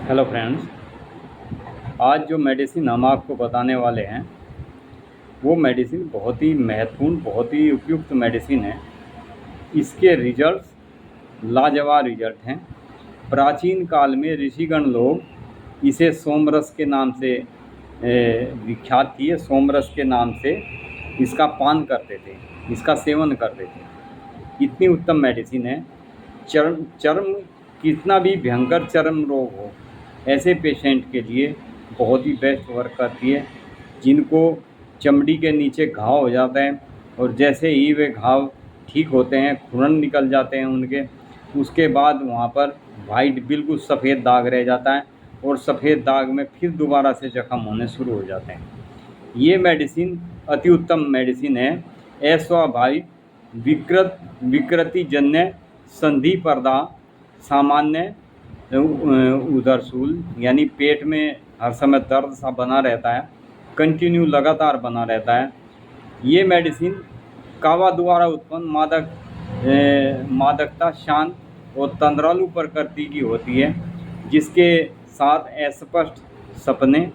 Hello friends. आज जो medicine हम आपको बताने वाले हैं वो मेडिसिन बहुत ही महत्वपूर्ण, बहुत ही उपयुक्त मेडिसिन है। इसके रिजल्ट्स लाजवाब रिजल्ट हैं। प्राचीन काल में ऋषिगण लोग इसे सोमरस के नाम से विख्यात किए। सोमरस के नाम से इसका पान करते थे, इसका सेवन करते थे। इतनी उत्तम मेडिसिन है। चर्म चर्म कितना भी भयंकर चर्म रोग हो, ऐसे पेशेंट के लिए बहुत ही बेस्ट वर्क करती है। जिनको चमड़ी के नीचे घाव हो जाता है और जैसे ही वे घाव ठीक होते हैं, खुरन निकल जाते हैं उनके, उसके बाद वहाँ पर वाइट बिल्कुल सफ़ेद दाग रह जाता है और सफ़ेद दाग में फिर दोबारा से जख्म होने शुरू हो जाते हैं। ये मेडिसिन अति उत्तम मेडिसिन है। अस्वाभाविक विकृतिजन्य संधि पर्दा, सामान्य उदरशूल यानी पेट में हर समय दर्द सा बना रहता है, कंटिन्यू लगातार बना रहता है। ये मेडिसिन कावा द्वारा उत्पन्न मादकता शांत और तंद्रालु प्रकृति की होती है, जिसके साथ अस्पष्ट सपने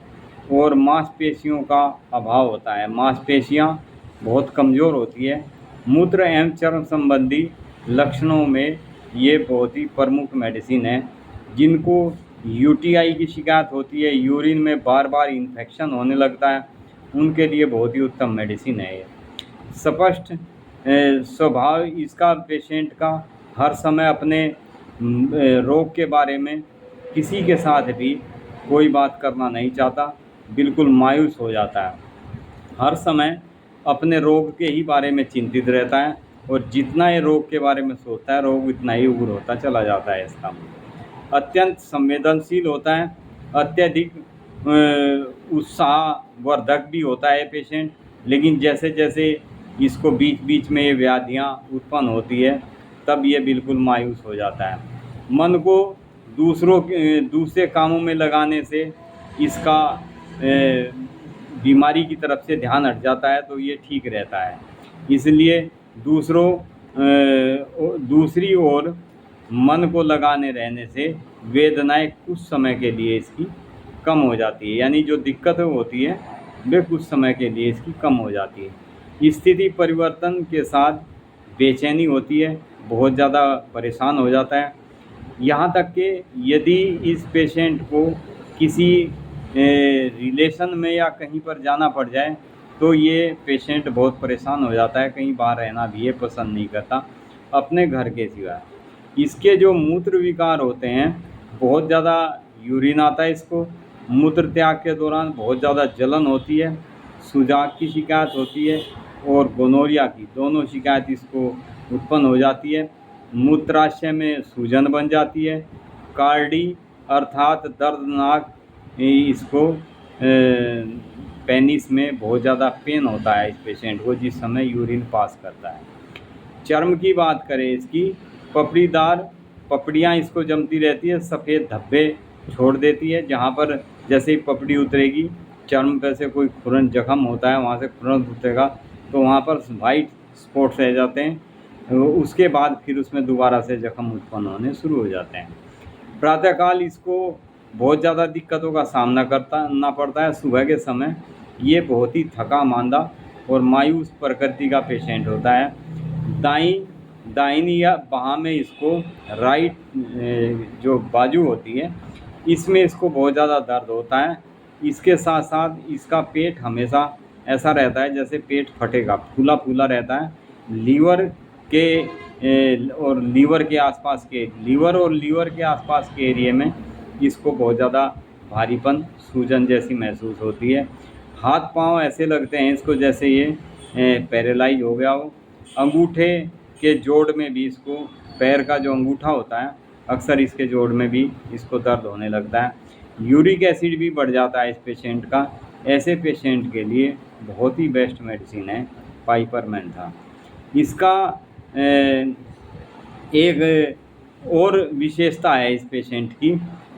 और मांसपेशियों का अभाव होता है। मांसपेशियां बहुत कमज़ोर होती है। मूत्र एवं चर्म संबंधी लक्षणों में ये बहुत ही प्रमुख मेडिसिन है। जिनको यूटीआई की शिकायत होती है, यूरिन में बार बार इन्फेक्शन होने लगता है, उनके लिए बहुत ही उत्तम मेडिसिन है ये। स्पष्ट स्वभाव इसका पेशेंट का हर समय अपने रोग के बारे में किसी के साथ भी कोई बात करना नहीं चाहता, बिल्कुल मायूस हो जाता है। हर समय अपने रोग के ही बारे में चिंतित रहता है और जितना ये रोग के बारे में सोचता है, रोग इतना ही उग्र होता चला जाता है इसका। अत्यंत संवेदनशील होता है, अत्यधिक उत्साहवर्धक भी होता है पेशेंट। लेकिन जैसे जैसे इसको बीच बीच में ये व्याधियाँ उत्पन्न होती है, तब ये बिल्कुल मायूस हो जाता है। मन को दूसरे कामों में लगाने से इसका बीमारी की तरफ से ध्यान हट जाता है, तो ये ठीक रहता है। इसलिए दूसरी ओर मन को लगाने रहने से वेदनाएं कुछ समय के लिए इसकी कम हो जाती है, यानी जो दिक्कत होती है वे कुछ समय के लिए इसकी कम हो जाती है। स्थिति परिवर्तन के साथ बेचैनी होती है, बहुत ज़्यादा परेशान हो जाता है। यहाँ तक कि यदि इस पेशेंट को किसी रिलेशन में या कहीं पर जाना पड़ जाए तो ये पेशेंट बहुत परेशान हो जाता है, कहीं बाहर रहना भी ये पसंद नहीं करता अपने घर के सिवा। इसके जो मूत्र विकार होते हैं, बहुत ज़्यादा यूरिन आता है इसको, मूत्र त्याग के दौरान बहुत ज़्यादा जलन होती है, सुजाक की शिकायत होती है और गोनोरिया की, दोनों शिकायत इसको उत्पन्न हो जाती है। मूत्राशय में सूजन बन जाती है। कार्डी अर्थात दर्दनाक इसको पेनिस में बहुत ज़्यादा पेन होता है इस पेशेंट को जिस समय यूरिन पास करता है। चर्म की बात करें, इसकी पपड़ीदार पपड़ियाँ इसको जमती रहती है, सफ़ेद धब्बे छोड़ देती है। जहाँ पर जैसे ही पपड़ी उतरेगी, चर्म पे से कोई खुरन जख्म होता है, वहाँ से खुरन उतरेगा तो वहाँ पर वाइट स्पॉट्स रह जाते हैं। उसके बाद फिर उसमें दोबारा से जख्म उत्पन्न होने शुरू हो जाते हैं। प्रातःकाल इसको बहुत ज़्यादा दिक्कतों का सामना करना पड़ता है। सुबह के समय ये बहुत ही थका मांदा और मायूस प्रकृति का पेशेंट होता है। दाहिनी या बाह में इसको राइट जो बाजू होती है, इसमें इसको बहुत ज़्यादा दर्द होता है। इसके साथ साथ इसका पेट हमेशा ऐसा रहता है जैसे पेट फटेगा, फूला फूला रहता है। लीवर और लीवर के आसपास के एरिया में इसको बहुत ज़्यादा भारीपन, सूजन जैसी महसूस होती है। हाथ पांव ऐसे लगते हैं इसको जैसे ये पैरालाइज हो गया हो। अंगूठे के जोड़ में भी इसको, पैर का जो अंगूठा होता है, अक्सर इसके जोड़ में भी इसको दर्द होने लगता है। यूरिक एसिड भी बढ़ जाता है इस पेशेंट का। ऐसे पेशेंट के लिए बहुत ही बेस्ट मेडिसिन है पाइपरमेंट था। इसका एक और विशेषता है इस पेशेंट की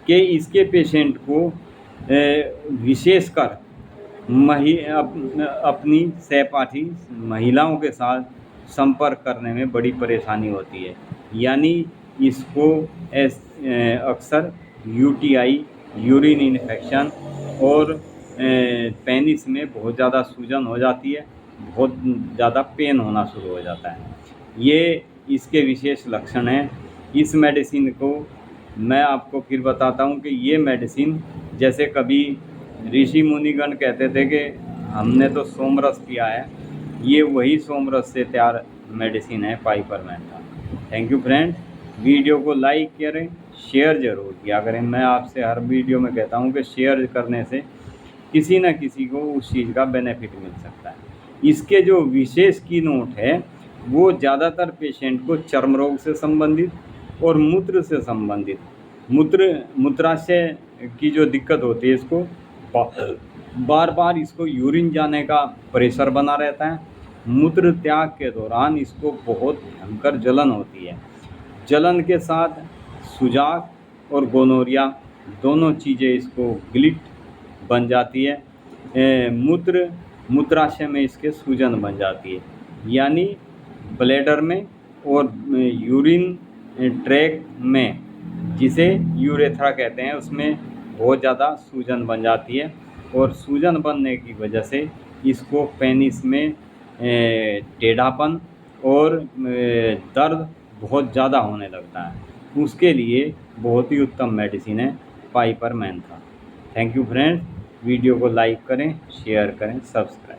कि इसके पेशेंट को विशेषकर अपनी सहपाठी महिलाओं के साथ संपर्क करने में बड़ी परेशानी होती है, यानी इसको अक्सर यूटीआई यूरिन इन्फेक्शन और पेनिस में बहुत ज़्यादा सूजन हो जाती है, बहुत ज़्यादा पेन होना शुरू हो जाता है। ये इसके विशेष लक्षण हैं। इस मेडिसिन को मैं आपको फिर बताता हूँ कि ये मेडिसिन, जैसे कभी ऋषि मुनिगण कहते थे कि हमने तो सोमरस पिया है, ये वही सोमरस से तैयार मेडिसिन है पाइपरमेंट का। Thank you friend. वीडियो को लाइक करें, शेयर ज़रूर किया करें। मैं आपसे हर वीडियो में कहता हूँ कि शेयर करने से किसी न किसी को उस चीज़ का बेनिफिट मिल सकता है। इसके जो विशेष की नोट है वो ज़्यादातर पेशेंट को चर्म रोग से संबंधित और मूत्र से संबंधित, मूत्राशय की जो दिक्कत होती है, इसको बार बार इसको यूरिन जाने का प्रेशर बना रहता है। मूत्र त्याग के दौरान इसको बहुत भयंकर जलन होती है। जलन के साथ सुजाक और गोनोरिया दोनों चीज़ें इसको गिल्ट बन जाती है। मूत्राशय में इसके सूजन बन जाती है, यानी ब्लैडर में और यूरिन ट्रैक में, जिसे यूरेथ्रा कहते हैं, उसमें बहुत ज़्यादा सूजन बन जाती है। और सूजन बनने की वजह से इसको पेनिस में टेढ़ापन और दर्द बहुत ज़्यादा होने लगता है। उसके लिए बहुत ही उत्तम मेडिसिन है पाइपरमेंथा। Thank you friends. वीडियो को लाइक करें, शेयर करें, सब्सक्राइब